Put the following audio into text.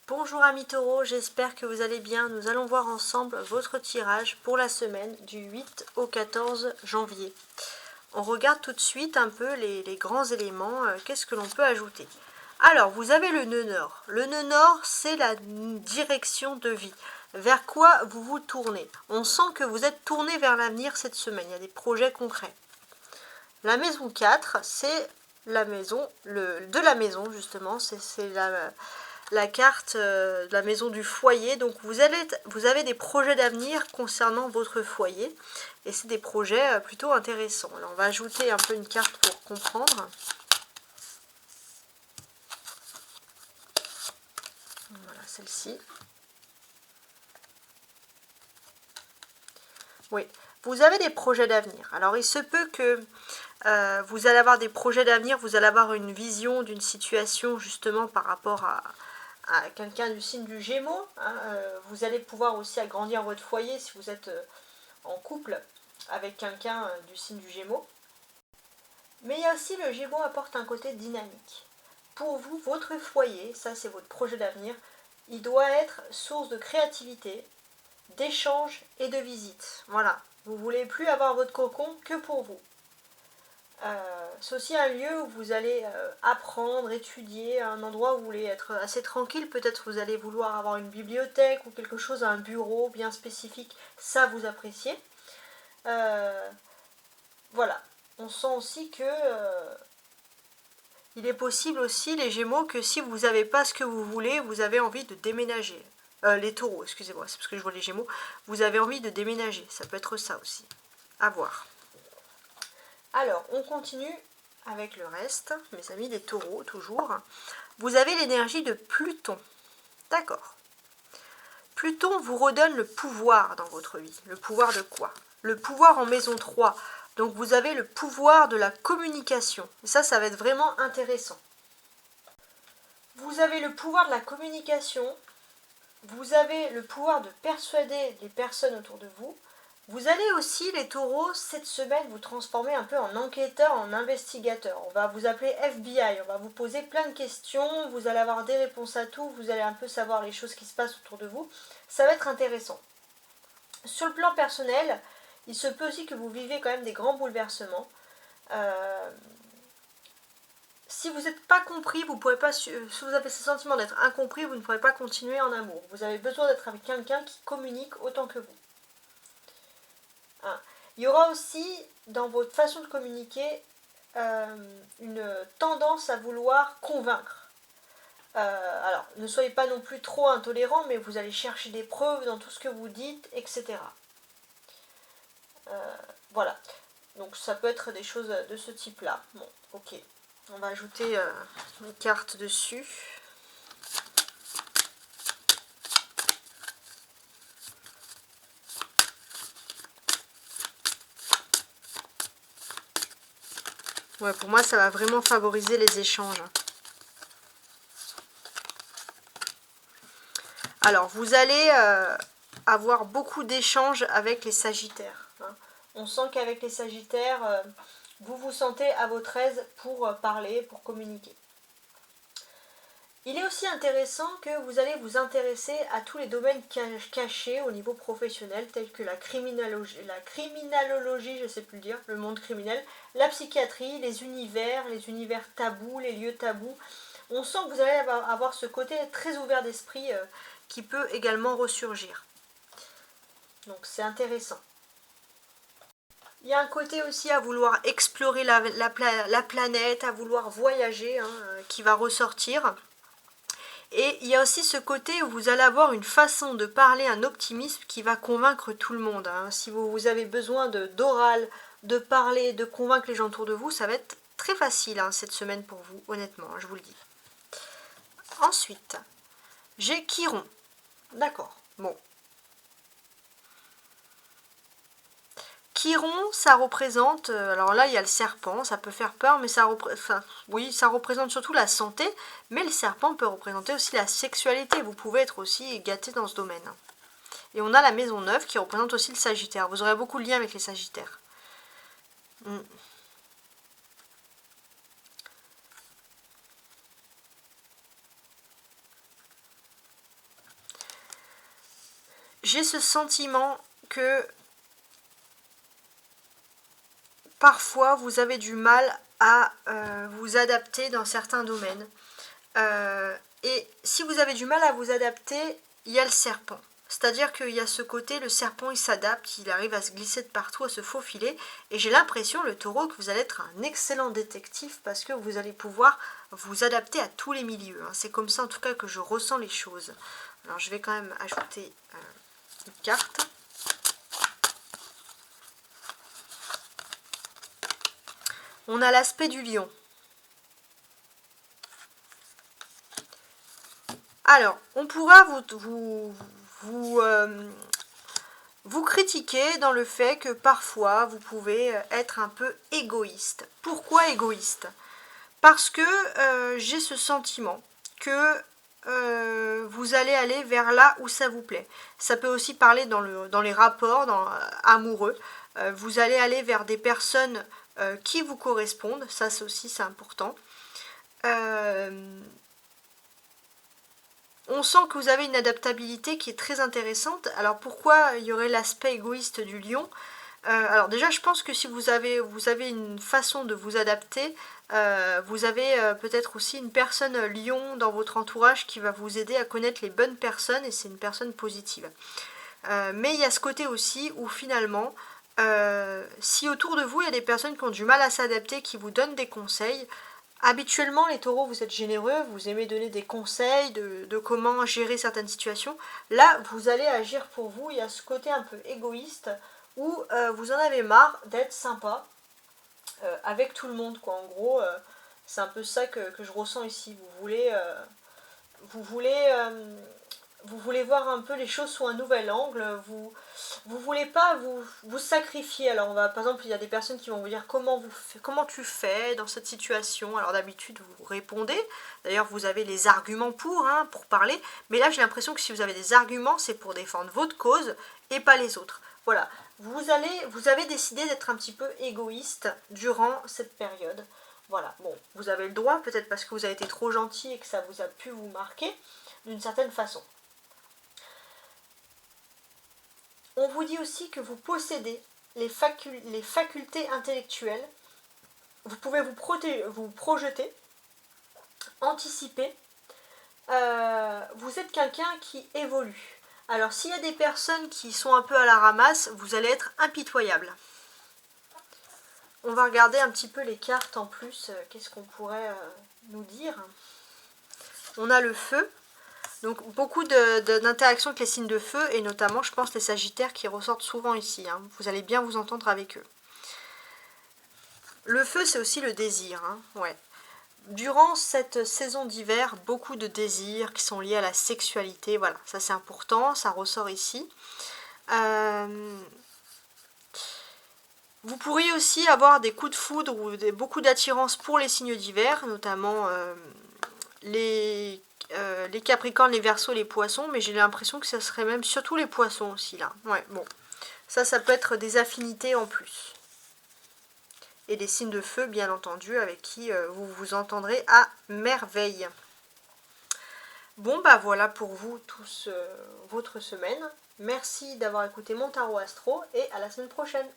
Bonjour amis taureaux, j'espère que vous allez bien. Nous allons voir ensemble votre tirage pour la semaine du 8 au 14 janvier. On regarde tout de suite un peu les grands éléments, qu'est-ce que l'on peut ajouter. Alors, vous avez le nœud nord. Le nœud nord, c'est la direction de vie. Vers quoi vous vous tournez? On sent que vous êtes tourné vers l'avenir cette semaine, il y a des projets concrets. La maison 4, c'est la maison, de la maison justement, c'est la carte de la maison du foyer. Donc vous avez des projets d'avenir concernant votre foyer et c'est des projets plutôt intéressants. Alors on va ajouter un peu une carte pour comprendre. Voilà, celle-ci. Oui, vous avez des projets d'avenir. Alors il se peut que vous allez avoir des projets d'avenir, vous allez avoir une vision d'une situation justement par rapport à quelqu'un du signe du Gémeaux. Vous allez pouvoir aussi agrandir votre foyer si vous êtes en couple avec quelqu'un du signe du Gémeaux. Mais il y a aussi le Gémeaux apporte un côté dynamique. Pour vous, votre foyer, ça c'est votre projet d'avenir, il doit être source de créativité, d'échange et de visite. Voilà, vous ne voulez plus avoir votre cocon que pour vous. C'est aussi un lieu où vous allez apprendre, étudier, un endroit où vous voulez être assez tranquille. Peut-être vous allez vouloir avoir une bibliothèque ou quelque chose, un bureau bien spécifique, ça vous appréciez. Voilà, on sent aussi que il est possible aussi, les Gémeaux, que si vous n'avez pas ce que vous voulez, vous avez envie de déménager. Les taureaux, excusez-moi, c'est parce que je vois les Gémeaux. Vous avez envie de déménager, ça peut être ça aussi. À voir. Alors, on continue avec le reste, mes amis des taureaux, toujours. Vous avez l'énergie de Pluton. D'accord. Pluton vous redonne le pouvoir dans votre vie. Le pouvoir de quoi? Le pouvoir en maison 3. Donc vous avez le pouvoir de la communication. Et ça va être vraiment intéressant. Vous avez le pouvoir de la communication. Vous avez le pouvoir de persuader les personnes autour de vous. Vous allez aussi, les taureaux, cette semaine, vous transformer un peu en enquêteur, en investigateur. On va vous appeler FBI, on va vous poser plein de questions, vous allez avoir des réponses à tout, vous allez un peu savoir les choses qui se passent autour de vous. Ça va être intéressant. Sur le plan personnel, il se peut aussi que vous vivez quand même des grands bouleversements. Si vous n'êtes pas compris, vous pourrez pas, si vous avez ce sentiment d'être incompris, vous ne pourrez pas continuer en amour. Vous avez besoin d'être avec quelqu'un qui communique autant que vous. Il y aura aussi dans votre façon de communiquer une tendance à vouloir convaincre. Alors, ne soyez pas non plus trop intolérant, mais vous allez chercher des preuves dans tout ce que vous dites, etc. Voilà. Donc ça peut être des choses de ce type-là. Bon, ok. On va ajouter une carte dessus. Ouais, pour moi, ça va vraiment favoriser les échanges. Alors, vous allez avoir beaucoup d'échanges avec les Sagittaires. On sent qu'avec les Sagittaires, vous vous sentez à votre aise pour parler, pour communiquer. Il est aussi intéressant que vous allez vous intéresser à tous les domaines cachés au niveau professionnel, tels que la criminologie, je ne sais plus le dire, le monde criminel, la psychiatrie, les univers tabous, les lieux tabous. On sent que vous allez avoir ce côté très ouvert d'esprit qui peut également ressurgir. Donc c'est intéressant. Il y a un côté aussi à vouloir explorer la planète, à vouloir voyager, qui va ressortir. Et il y a aussi ce côté où vous allez avoir une façon de parler, un optimisme qui va convaincre tout le monde. Si vous avez besoin d'oral, de parler, de convaincre les gens autour de vous, ça va être très facile cette semaine pour vous, honnêtement, je vous le dis. Ensuite, j'ai Chiron. D'accord, bon. Chiron, ça représente, alors là il y a le serpent, ça peut faire peur, mais ça représente surtout la santé, mais le serpent peut représenter aussi la sexualité, vous pouvez être aussi gâté dans ce domaine. Et on a la maison 9 qui représente aussi le Sagittaire, vous aurez beaucoup de liens avec les Sagittaires. j'ai ce sentiment que parfois vous avez du mal à vous adapter dans certains domaines. Et si vous avez du mal à vous adapter, il y a le serpent. C'est-à-dire qu'il y a ce côté, le serpent il s'adapte, il arrive à se glisser de partout, à se faufiler. Et j'ai l'impression, le taureau, que vous allez être un excellent détective parce que vous allez pouvoir vous adapter à tous les milieux. C'est comme ça en tout cas que je ressens les choses. Alors je vais quand même ajouter une carte. On a l'aspect du lion. Alors, on pourra vous critiquer dans le fait que parfois vous pouvez être un peu égoïste. Pourquoi égoïste? Parce que j'ai ce sentiment que vous allez aller vers là où ça vous plaît. Ça peut aussi parler dans les rapports amoureux. Vous allez aller vers des personnes qui vous correspondent. Ça aussi c'est important. On sent que vous avez une adaptabilité qui est très intéressante. Alors pourquoi il y aurait l'aspect égoïste du lion? Alors déjà je pense que si vous avez une façon de vous adapter, vous avez peut-être aussi une personne lion dans votre entourage qui va vous aider à connaître les bonnes personnes et c'est une personne positive. Mais il y a ce côté aussi où finalement, si autour de vous il y a des personnes qui ont du mal à s'adapter, qui vous donnent des conseils, habituellement les taureaux vous êtes généreux, vous aimez donner des conseils de comment gérer certaines situations. Là vous allez agir pour vous, il y a ce côté un peu égoïste où vous en avez marre d'être sympa avec tout le monde quoi. En gros c'est un peu ça que je ressens ici. Vous voulez voir un peu les choses sous un nouvel angle, vous voulez pas vous sacrifier. Alors par exemple il y a des personnes qui vont vous dire comment tu fais dans cette situation. Alors d'habitude vous répondez, d'ailleurs vous avez les arguments pour parler, mais là j'ai l'impression que si vous avez des arguments c'est pour défendre votre cause et pas les autres. Voilà, vous avez décidé d'être un petit peu égoïste durant cette période. Voilà, bon, vous avez le droit, peut-être parce que vous avez été trop gentil et que ça vous a pu vous marquer d'une certaine façon. On vous dit aussi que vous possédez les facultés intellectuelles. Vous pouvez vous projeter, anticiper. Vous êtes quelqu'un qui évolue. Alors s'il y a des personnes qui sont un peu à la ramasse, vous allez être impitoyable. On va regarder un petit peu les cartes en plus. Qu'est-ce qu'on pourrait nous dire? On a le feu. Donc beaucoup d'interactions avec les signes de feu, et notamment je pense les sagittaires qui ressortent souvent ici. Vous allez bien vous entendre avec eux. Le feu c'est aussi le désir. Ouais. Durant cette saison d'hiver, beaucoup de désirs qui sont liés à la sexualité. Voilà, ça c'est important, ça ressort ici. Vous pourriez aussi avoir des coups de foudre ou beaucoup d'attirance pour les signes d'hiver, notamment les Capricornes, les Verseaux, les Poissons, mais j'ai l'impression que ça serait même surtout les Poissons aussi là. Ouais, bon, ça peut être des affinités en plus. Et des signes de feu, bien entendu, avec qui vous vous entendrez à merveille. Bon, bah voilà pour vous tous votre semaine. Merci d'avoir écouté mon tarot astro et à la semaine prochaine.